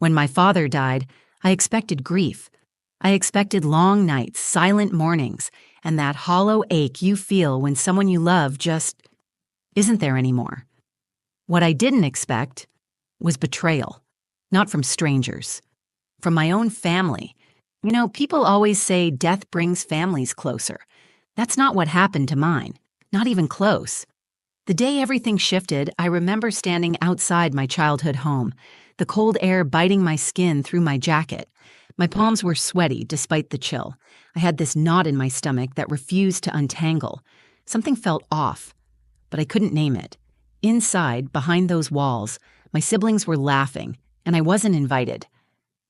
When my father died, I expected grief. I expected long nights, silent mornings, and that hollow ache you feel when someone you love just isn't there anymore. What I didn't expect was betrayal, not from strangers, from my own family. You know, people always say death brings families closer. That's not what happened to mine, not even close. The day everything shifted, I remember standing outside my childhood home, the cold air biting my skin through my jacket. My palms were sweaty despite the chill. I had this knot in my stomach that refused to untangle. Something felt off, but I couldn't name it. Inside, behind those walls, my siblings were laughing, and I wasn't invited.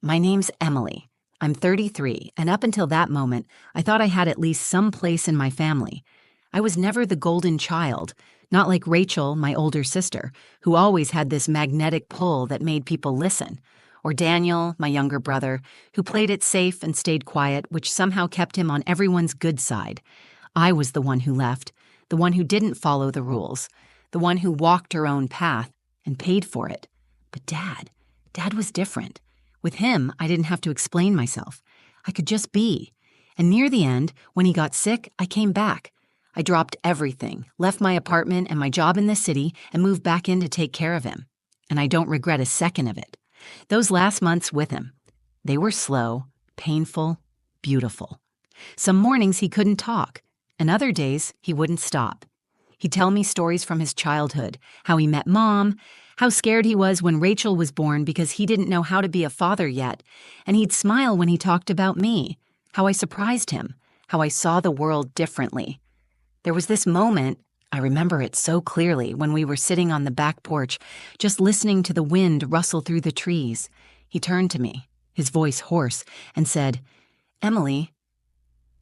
My name's Emily. I'm 33, and up until that moment, I thought I had at least some place in my family. I was never the golden child, not like Rachel, my older sister, who always had this magnetic pull that made people listen, or Daniel, my younger brother, who played it safe and stayed quiet, which somehow kept him on everyone's good side. I was the one who left, the one who didn't follow the rules, the one who walked her own path and paid for it. But Dad was different. With him, I didn't have to explain myself. I could just be. And near the end, when he got sick, I came back. I dropped everything, left my apartment and my job in the city, and moved back in to take care of him. And I don't regret a second of it. Those last months with him, they were slow, painful, beautiful. Some mornings he couldn't talk, and other days he wouldn't stop. He'd tell me stories from his childhood, how he met Mom, how scared he was when Rachel was born because he didn't know how to be a father yet, and he'd smile when he talked about me, how I surprised him, how I saw the world differently. There was this moment, I remember it so clearly, when we were sitting on the back porch, just listening to the wind rustle through the trees. He turned to me, his voice hoarse, and said, "Emily,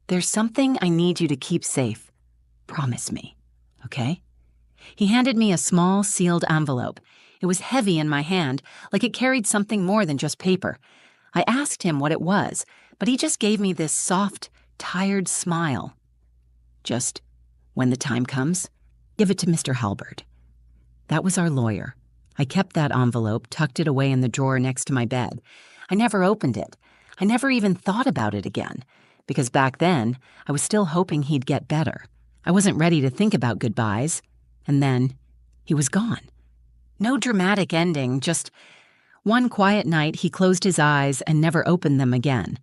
there's something I need you to keep safe. Promise me, okay?" He handed me a small, sealed envelope. It was heavy in my hand, like it carried something more than just paper. I asked him what it was, but he just gave me this soft, tired smile. "Just, when the time comes, give it to Mr. Halbert." That was our lawyer. I kept that envelope, tucked it away in the drawer next to my bed. I never opened it. I never even thought about it again, because back then, I was still hoping he'd get better. I wasn't ready to think about goodbyes. And then, he was gone. No dramatic ending, just one quiet night he closed his eyes and never opened them again.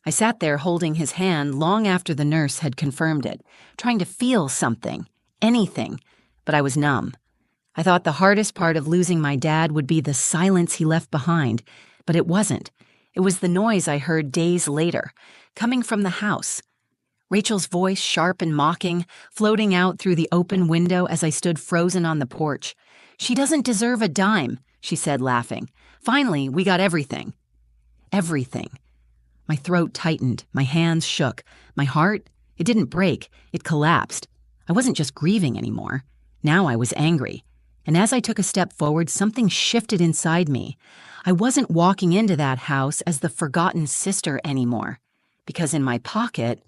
I sat there holding his hand long after the nurse had confirmed it, trying to feel something, anything, but I was numb. I thought the hardest part of losing my dad would be the silence he left behind, but it wasn't. It was the noise I heard days later, coming from the house. Rachel's voice, sharp and mocking, floating out through the open window as I stood frozen on the porch. "She doesn't deserve a dime," she said, laughing. "Finally, we got everything." Everything. My throat tightened, my hands shook. My heart, it didn't break, it collapsed. I wasn't just grieving anymore. Now I was angry. And as I took a step forward, something shifted inside me. I wasn't walking into that house as the forgotten sister anymore. Because in my pocket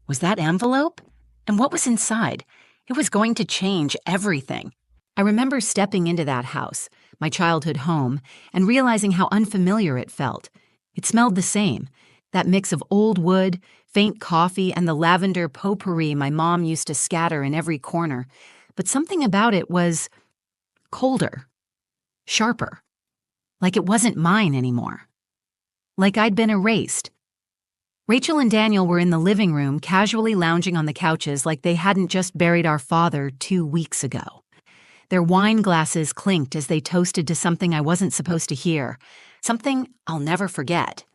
was that envelope? And what was inside? It was going to change everything. I remember stepping into that house, my childhood home, and realizing how unfamiliar it felt. It smelled the same, that mix of old wood, faint coffee, and the lavender potpourri my mom used to scatter in every corner. But something about it was colder, sharper, like it wasn't mine anymore. Like I'd been erased. Rachel and Daniel were in the living room, casually lounging on the couches like they hadn't just buried our father 2 weeks ago. Their wine glasses clinked as they toasted to something I wasn't supposed to hear, something I'll never forget.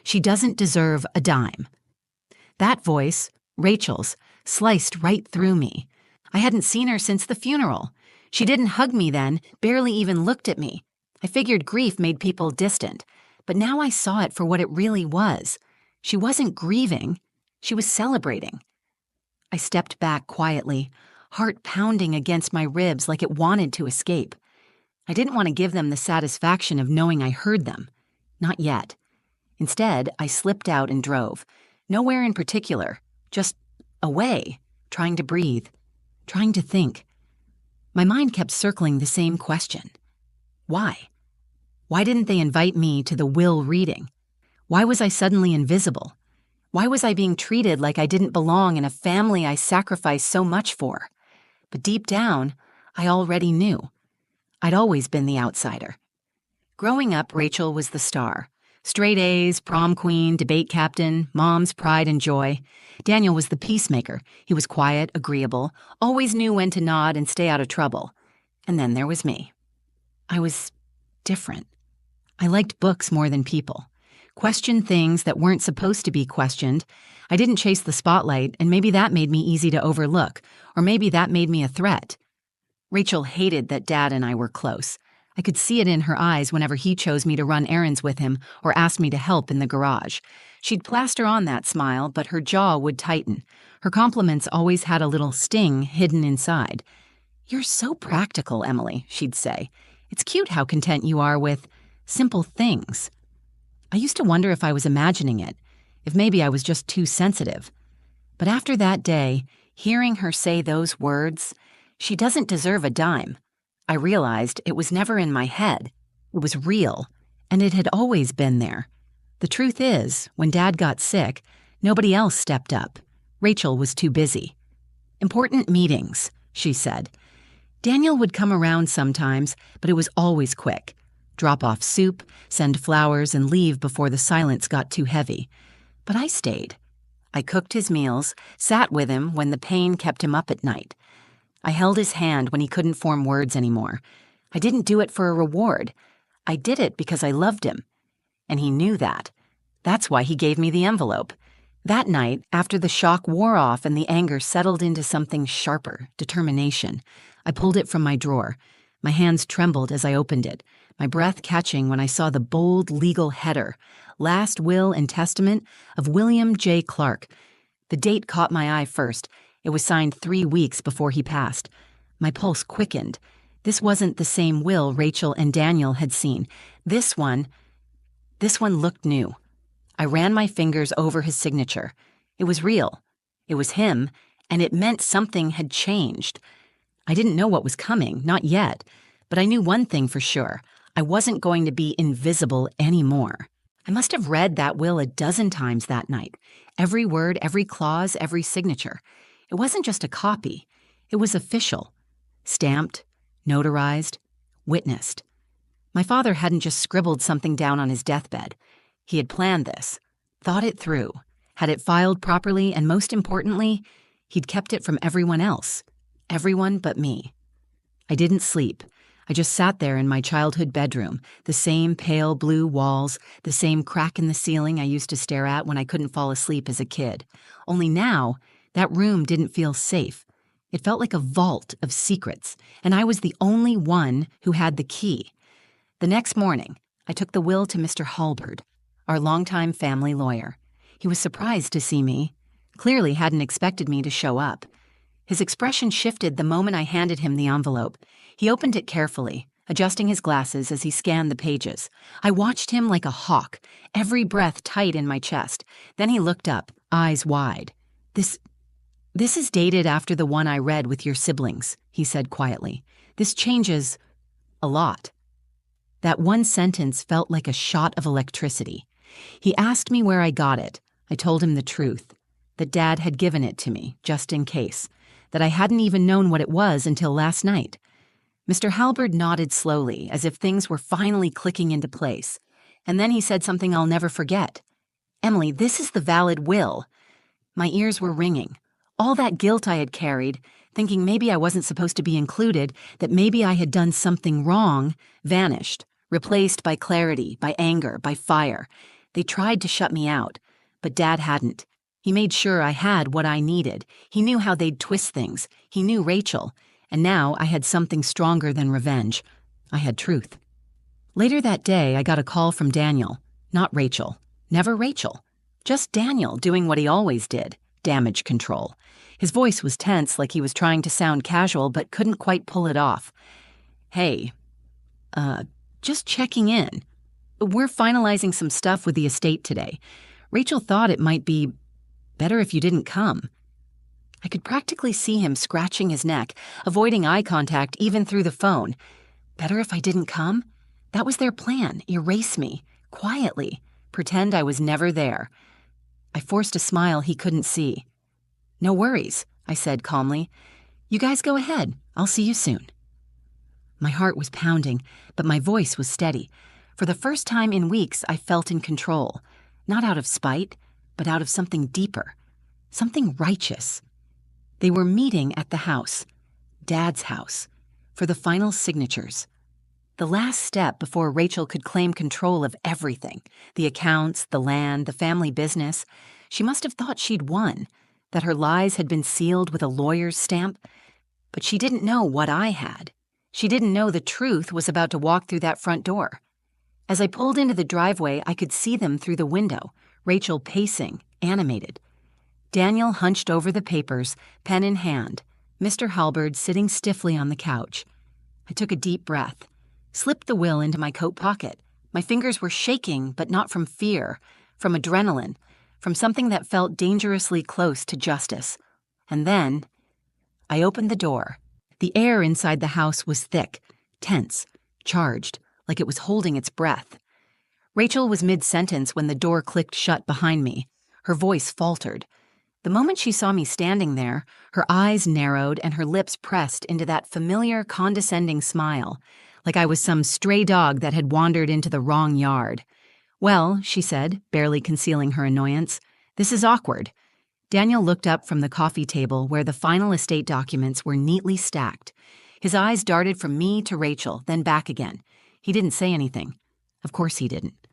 "She doesn't deserve a dime." That voice, Rachel's, sliced right through me. I hadn't seen her since the funeral. She didn't hug me then, barely even looked at me. I figured grief made people distant, but now I saw it for what it really was. She wasn't grieving, she was celebrating. I stepped back quietly, heart pounding against my ribs like it wanted to escape. I didn't want to give them the satisfaction of knowing I heard them. Not yet. Instead, I slipped out and drove. Nowhere in particular, just away, trying to breathe, trying to think. My mind kept circling the same question. Why? Why didn't they invite me to the will reading? Why was I suddenly invisible? Why was I being treated like I didn't belong in a family I sacrificed so much for? But deep down, I already knew. I'd always been the outsider. Growing up, Rachel was the star. Straight A's, prom queen, debate captain, mom's pride and joy. Daniel was the peacemaker. He was quiet, agreeable, always knew when to nod and stay out of trouble. And then there was me. I was different. I liked books more than people. Questioned things that weren't supposed to be questioned. I didn't chase the spotlight, and maybe that made me easy to overlook, or maybe that made me a threat. Rachel hated that Dad and I were close. I could see it in her eyes whenever he chose me to run errands with him or asked me to help in the garage. She'd plaster on that smile, but her jaw would tighten. Her compliments always had a little sting hidden inside. "You're so practical, Emily," she'd say. "It's cute how content you are with simple things." I used to wonder if I was imagining it, if maybe I was just too sensitive. But after that day, hearing her say those words, "She doesn't deserve a dime," I realized it was never in my head. It was real, and it had always been there. The truth is, when Dad got sick, nobody else stepped up. Rachel was too busy. "Important meetings," she said. Daniel would come around sometimes, but it was always quick. Drop off soup, send flowers, and leave before the silence got too heavy. But I stayed. I cooked his meals, sat with him when the pain kept him up at night. I held his hand when he couldn't form words anymore. I didn't do it for a reward. I did it because I loved him. And he knew that. That's why he gave me the envelope. That night, after the shock wore off and the anger settled into something sharper, determination, I pulled it from my drawer. My hands trembled as I opened it, my breath catching when I saw the bold legal header, Last Will and Testament of William J. Clark. The date caught my eye first. It was signed 3 weeks before he passed. My pulse quickened. This wasn't the same will Rachel and Daniel had seen. This one looked new. I ran my fingers over his signature. It was real. It was him, and it meant something had changed. I didn't know what was coming, not yet, but I knew one thing for sure. I wasn't going to be invisible anymore. I must have read that will a dozen times that night. Every word, every clause, every signature. It wasn't just a copy. It was official. Stamped, notarized, witnessed. My father hadn't just scribbled something down on his deathbed. He had planned this, thought it through, had it filed properly, and most importantly, he'd kept it from everyone else. Everyone but me. I didn't sleep. I just sat there in my childhood bedroom, the same pale blue walls, the same crack in the ceiling I used to stare at when I couldn't fall asleep as a kid. Only now, that room didn't feel safe. It felt like a vault of secrets, and I was the only one who had the key. The next morning, I took the will to Mr. Halberd, our longtime family lawyer. He was surprised to see me, clearly hadn't expected me to show up. His expression shifted the moment I handed him the envelope. He opened it carefully, adjusting his glasses as he scanned the pages. I watched him like a hawk, every breath tight in my chest. Then he looked up, eyes wide. This is dated after the one I read with your siblings," he said quietly. "This changes a lot." That one sentence felt like a shot of electricity. He asked me where I got it. I told him the truth, that Dad had given it to me, just in case, that I hadn't even known what it was until last night. Mr. Halberd nodded slowly, as if things were finally clicking into place. And then he said something I'll never forget. "Emily, this is the valid will." My ears were ringing. All that guilt I had carried, thinking maybe I wasn't supposed to be included, that maybe I had done something wrong, vanished, replaced by clarity, by anger, by fire. They tried to shut me out, but Dad hadn't. He made sure I had what I needed. He knew how they'd twist things. He knew Rachel. And now I had something stronger than revenge. I had truth. Later that day, I got a call from Daniel. Not Rachel. Never Rachel. Just Daniel doing what he always did. Damage control. His voice was tense, like he was trying to sound casual, but couldn't quite pull it off. "Hey, just checking in. We're finalizing some stuff with the estate today. Rachel thought it might be better if you didn't come." I could practically see him scratching his neck, avoiding eye contact even through the phone. Better if I didn't come? That was their plan, erase me, quietly, pretend I was never there. I forced a smile he couldn't see. "No worries," I said calmly. "You guys go ahead. I'll see you soon." My heart was pounding, but my voice was steady. For the first time in weeks, I felt in control, not out of spite, but out of something deeper, something righteous. They were meeting at the house, Dad's house, for the final signatures. The last step before Rachel could claim control of everything, the accounts, the land, the family business. She must have thought she'd won, that her lies had been sealed with a lawyer's stamp. But she didn't know what I had. She didn't know the truth was about to walk through that front door. As I pulled into the driveway, I could see them through the window, Rachel pacing, animated. Daniel hunched over the papers, pen in hand, Mr. Halberd sitting stiffly on the couch. I took a deep breath, slipped the will into my coat pocket. My fingers were shaking, but not from fear, from adrenaline, from something that felt dangerously close to justice. And then I opened the door. The air inside the house was thick, tense, charged, like it was holding its breath. Rachel was mid-sentence when the door clicked shut behind me. Her voice faltered. The moment she saw me standing there, her eyes narrowed and her lips pressed into that familiar, condescending smile, like I was some stray dog that had wandered into the wrong yard. "Well," she said, barely concealing her annoyance, "this is awkward." Daniel looked up from the coffee table where the final estate documents were neatly stacked. His eyes darted from me to Rachel, then back again. He didn't say anything. Of course he didn't.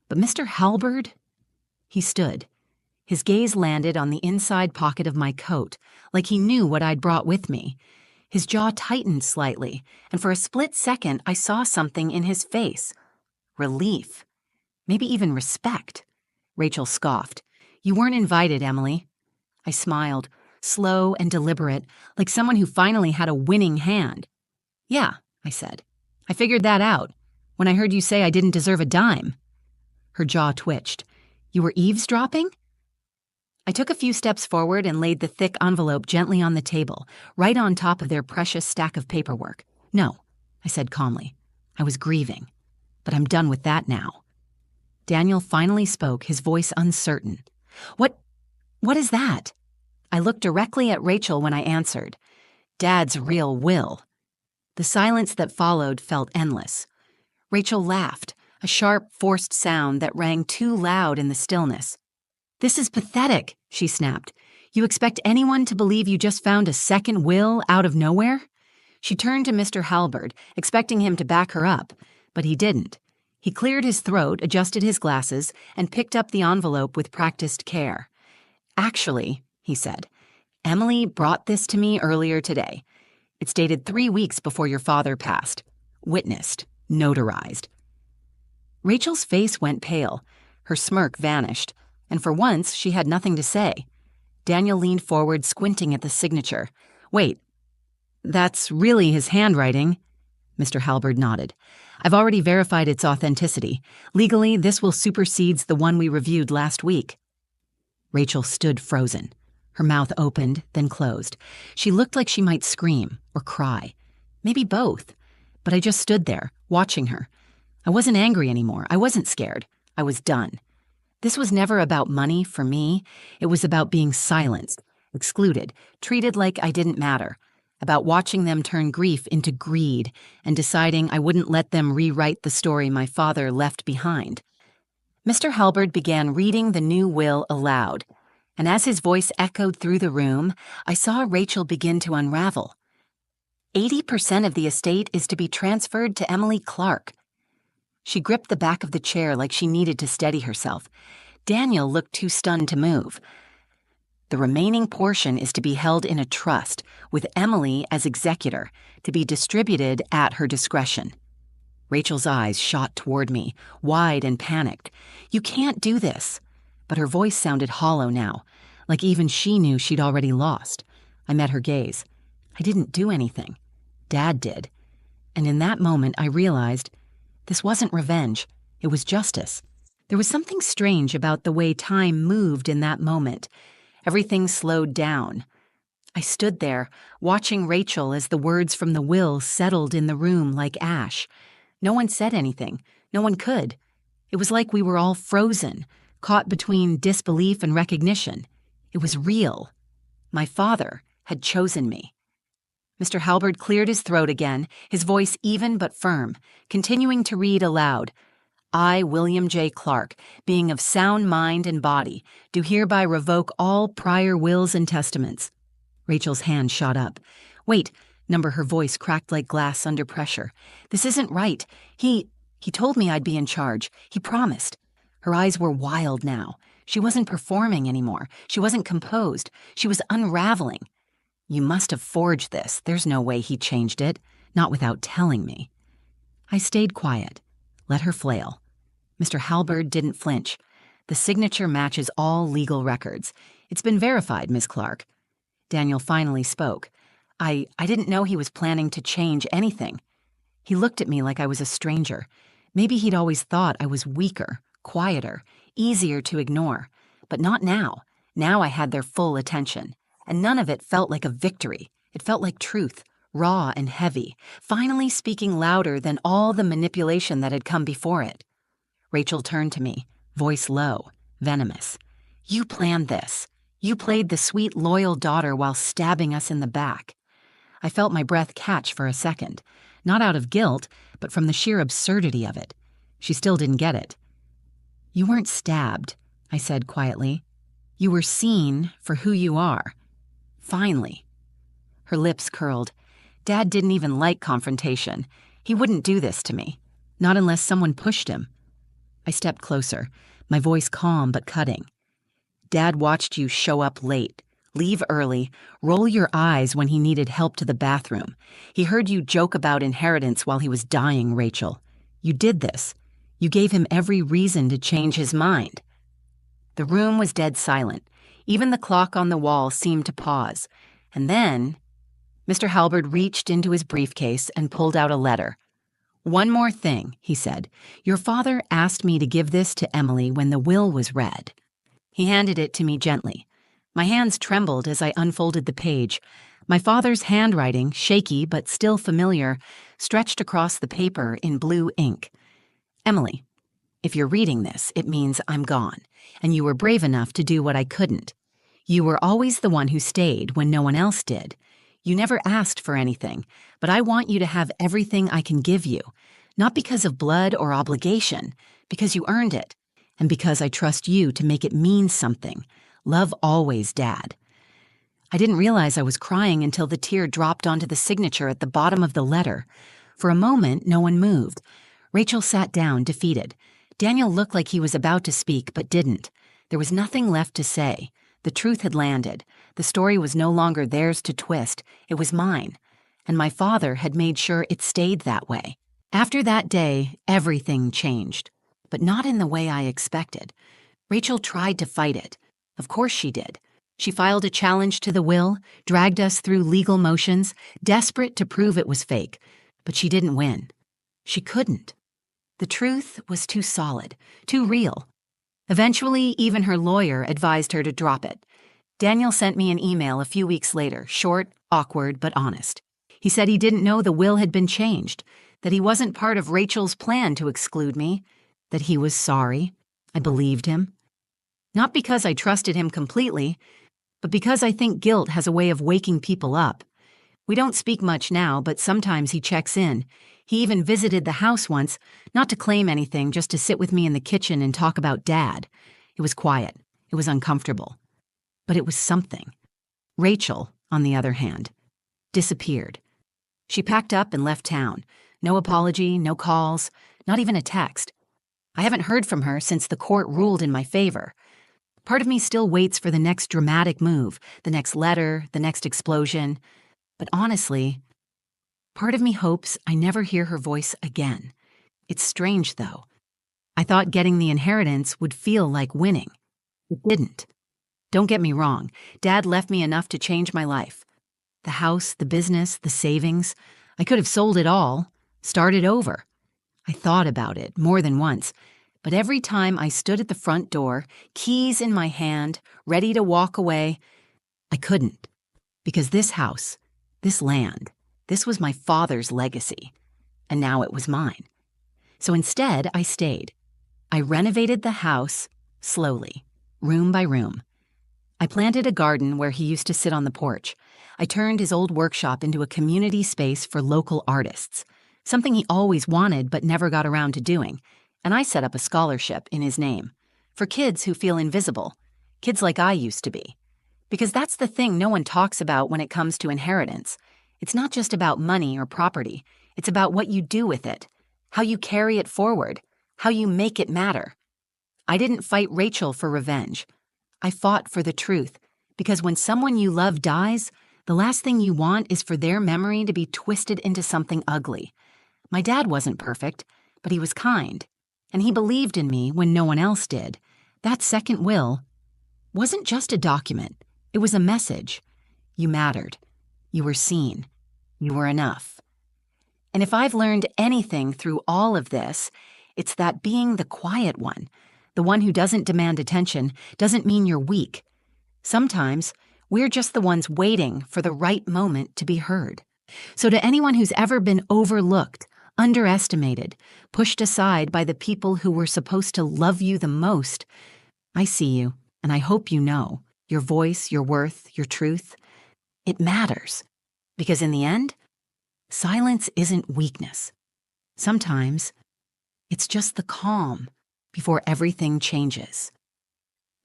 But Mr. Halberd? He stood. His gaze landed on the inside pocket of my coat, like he knew what I'd brought with me. His jaw tightened slightly, and for a split second I saw something in his face. Relief. Maybe even respect. Rachel scoffed. "You weren't invited, Emily." I smiled, slow and deliberate, like someone who finally had a winning hand. "Yeah," I said. "I figured that out when I heard you say I didn't deserve a dime." Her jaw twitched. "You were eavesdropping?" I took a few steps forward and laid the thick envelope gently on the table, right on top of their precious stack of paperwork. "No," I said calmly. "I was grieving. But I'm done with that now." Daniel finally spoke, his voice uncertain. What is that?" I looked directly at Rachel when I answered. "Dad's real will." The silence that followed felt endless. Rachel laughed, a sharp, forced sound that rang too loud in the stillness. "This is pathetic," she snapped. "You expect anyone to believe you just found a second will out of nowhere?" She turned to Mr. Halberd, expecting him to back her up, but he didn't. He cleared his throat, adjusted his glasses, and picked up the envelope with practiced care. "Actually," he said, "Emily brought this to me earlier today. It's dated 3 weeks before your father passed. Witnessed, notarized." Rachel's face went pale. Her smirk vanished, and for once she had nothing to say. Daniel leaned forward, squinting at the signature. "Wait, that's really his handwriting?" Mr. Halberd nodded. "I've already verified its authenticity. Legally, this will supersede the one we reviewed last week." Rachel stood frozen. Her mouth opened, then closed. She looked like she might scream or cry. Maybe both. But I just stood there, watching her. I wasn't angry anymore. I wasn't scared. I was done. This was never about money for me. It was about being silenced, excluded, treated like I didn't matter. About watching them turn grief into greed and deciding I wouldn't let them rewrite the story my father left behind. Mr. Halberd began reading the new will aloud, and as his voice echoed through the room, I saw Rachel begin to unravel. 80% of the estate is to be transferred to Emily Clark. She gripped the back of the chair like she needed to steady herself. Daniel looked too stunned to move. "The remaining portion is to be held in a trust, with Emily as executor, to be distributed at her discretion." Rachel's eyes shot toward me, wide and panicked. "You can't do this." But her voice sounded hollow now, like even she knew she'd already lost. I met her gaze. I didn't do anything. Dad did. And in that moment, I realized this wasn't revenge. It was justice. There was something strange about the way time moved in that moment. Everything slowed down. I stood there, watching Rachel as the words from the will settled in the room like ash. No one said anything. No one could. It was like we were all frozen, caught between disbelief and recognition. It was real. My father had chosen me. Mr. Halberd cleared his throat again, his voice even but firm, continuing to read aloud. I, William J. Clark, being of sound mind and body, do hereby revoke all prior wills and testaments. Rachel's hand shot up. Wait, her voice cracked like glass under pressure. This isn't right. He told me I'd be in charge. He promised. Her eyes were wild now. She wasn't performing anymore. She wasn't composed. She was unraveling. You must have forged this. There's no way he changed it. Not without telling me. I stayed quiet. Let her flail. Mr. Halberd didn't flinch. The signature matches all legal records. It's been verified, Miss Clark. Daniel finally spoke. I didn't know he was planning to change anything. He looked at me like I was a stranger. Maybe he'd always thought I was weaker, quieter, easier to ignore. But not now. Now I had their full attention. And none of it felt like a victory. It felt like truth, raw and heavy, finally speaking louder than all the manipulation that had come before it. Rachel turned to me, voice low, venomous. You planned this. You played the sweet, loyal daughter while stabbing us in the back. I felt my breath catch for a second, not out of guilt, but from the sheer absurdity of it. She still didn't get it. You weren't stabbed, I said quietly. You were seen for who you are. Finally. Her lips curled. Dad didn't even like confrontation. He wouldn't do this to me. Not unless someone pushed him. I stepped closer, my voice calm but cutting. Dad watched you show up late, leave early, roll your eyes when he needed help to the bathroom. He heard you joke about inheritance while he was dying, Rachel. You did this. You gave him every reason to change his mind. The room was dead silent. Even the clock on the wall seemed to pause. And then, Mr. Halberd reached into his briefcase and pulled out a letter. One more thing, he said. Your father asked me to give this to Emily when the will was read. He handed it to me gently. My hands trembled as I unfolded the page. My father's handwriting, shaky but still familiar, stretched across the paper in blue ink. Emily, if you're reading this, it means I'm gone, and you were brave enough to do what I couldn't. You were always the one who stayed when no one else did. You never asked for anything, but I want you to have everything I can give you, not because of blood or obligation, because you earned it, and because I trust you to make it mean something. Love always, Dad. I didn't realize I was crying until the tear dropped onto the signature at the bottom of the letter. For a moment, no one moved. Rachel sat down, defeated. Daniel looked like he was about to speak, but didn't. There was nothing left to say. The truth had landed. The story was no longer theirs to twist. It was mine. And my father had made sure it stayed that way. After that day, everything changed. But not in the way I expected. Rachel tried to fight it. Of course she did. She filed a challenge to the will, dragged us through legal motions, desperate to prove it was fake. But she didn't win. She couldn't. The truth was too solid, too real. Eventually, even her lawyer advised her to drop it. Daniel sent me an email a few weeks later, short, awkward, but honest. He said he didn't know the will had been changed, that he wasn't part of Rachel's plan to exclude me, that he was sorry. I believed him. Not because I trusted him completely, but because I think guilt has a way of waking people up. We don't speak much now, but sometimes he checks in. He even visited the house once, not to claim anything, just to sit with me in the kitchen and talk about Dad. It was quiet. It was uncomfortable. But it was something. Rachel, on the other hand, disappeared. She packed up and left town. No apology, no calls, not even a text. I haven't heard from her since the court ruled in my favor. Part of me still waits for the next dramatic move, the next letter, the next explosion. But honestly, part of me hopes I never hear her voice again. It's strange, though. I thought getting the inheritance would feel like winning. It didn't. Don't get me wrong. Dad left me enough to change my life. The house, the business, the savings. I could have sold it all, started over. I thought about it more than once, but every time I stood at the front door, keys in my hand, ready to walk away, I couldn't. Because this house, this land, this was my father's legacy, and now it was mine. So instead, I stayed. I renovated the house slowly, room by room. I planted a garden where he used to sit on the porch. I turned his old workshop into a community space for local artists, something he always wanted but never got around to doing. And I set up a scholarship in his name for kids who feel invisible, kids like I used to be. Because that's the thing no one talks about when it comes to inheritance. It's not just about money or property. It's about what you do with it, how you carry it forward, how you make it matter. I didn't fight Rachel for revenge. I fought for the truth, because when someone you love dies, the last thing you want is for their memory to be twisted into something ugly. My dad wasn't perfect, but he was kind, and he believed in me when no one else did. That second will wasn't just a document. It was a message. You mattered. You were seen. You were enough. And if I've learned anything through all of this, it's that being the quiet one, the one who doesn't demand attention, doesn't mean you're weak. Sometimes we're just the ones waiting for the right moment to be heard. So to anyone who's ever been overlooked, underestimated, pushed aside by the people who were supposed to love you the most, I see you, and I hope you know your voice, your worth, your truth. It matters. Because in the end, silence isn't weakness. Sometimes it's just the calm before everything changes.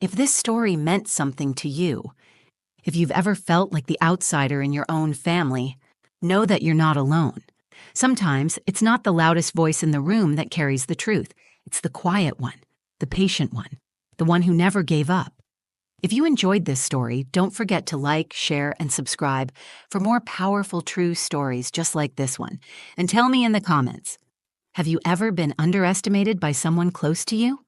If this story meant something to you, if you've ever felt like the outsider in your own family, know that you're not alone. Sometimes it's not the loudest voice in the room that carries the truth. It's the quiet one, the patient one, the one who never gave up. If you enjoyed this story, don't forget to like, share, and subscribe for more powerful, true stories just like this one. And tell me in the comments, have you ever been underestimated by someone close to you?